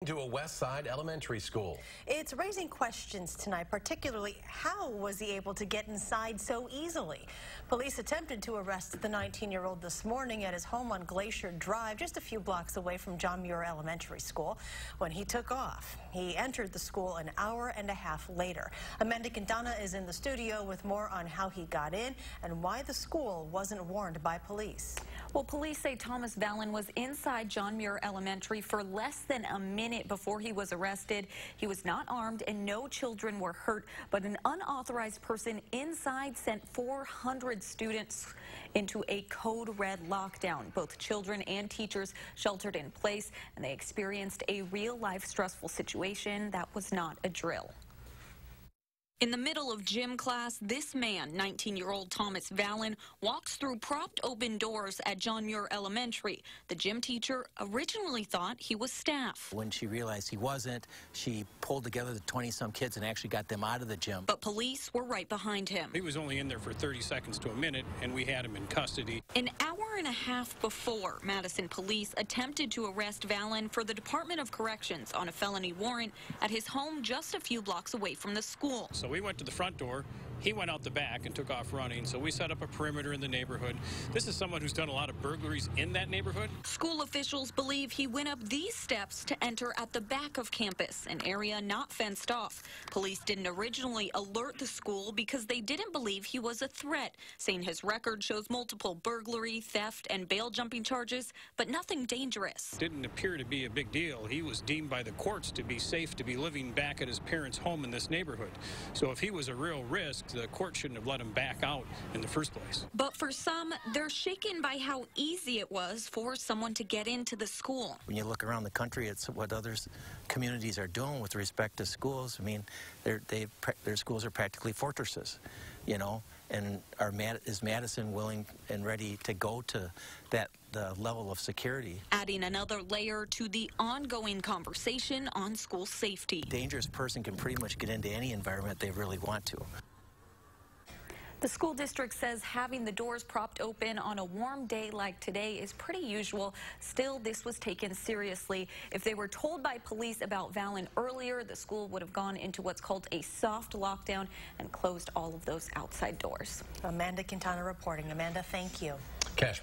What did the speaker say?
to a West Side elementary school. It's raising questions tonight, particularly how was he able to get inside so easily? Police attempted to arrest the 19-year-old this morning at his home on Glacier Drive, just a few blocks away from John Muir Elementary School. When he took off, he entered the school an hour and a half later. Amanda Quintana is in the studio with more on how he got in and why the school wasn't warned by police. Well, police say Thomas Vallon was inside John Muir Elementary for less than a minute before he was arrested. He was not armed and no children were hurt, but an unauthorized person inside sent 400 students into a code red lockdown. Both children and teachers sheltered in place, and they experienced a real-life stressful situation that was not a drill. In the middle of gym class, this man, 19-year-old Thomas Vallon, walks through propped open doors at John Muir Elementary. The gym teacher originally thought he was staff. When she realized he wasn't, she pulled together the 20-some kids and actually got them out of the gym. But police were right behind him. He was only in there for 30 seconds to a minute, and we had him in custody. An hour and a half before, Madison police attempted to arrest Vallon for the Department of Corrections on a felony warrant at his home just a few blocks away from the school. So we went to the front door. He went out the back and took off running, so we set up a perimeter in the neighborhood. This is someone who's done a lot of burglaries in that neighborhood. School officials believe he went up these steps to enter at the back of campus, an area not fenced off. Police didn't originally alert the school because they didn't believe he was a threat, saying his record shows multiple burglary, theft, and bail jumping charges, but nothing dangerous. Didn't appear to be a big deal. He was deemed by the courts to be safe to be living back at his parents' home in this neighborhood. So if he was a real risk, the court shouldn't have let him back out in the first place. But for some, they're shaken by how easy it was for someone to get into the school. When you look around the country, it's what other communities are doing with respect to schools. I mean, their schools are practically fortresses, you know, and is Madison willing and ready to go to the level of security? Adding another layer to the ongoing conversation on school safety. A dangerous person can pretty much get into any environment they really want to. The school district says having the doors propped open on a warm day like today is pretty usual. Still, this was taken seriously. If they were told by police about Vallon earlier, the school would have gone into what's called a soft lockdown and closed all of those outside doors. Amanda Quintana reporting. Amanda, thank you. Cash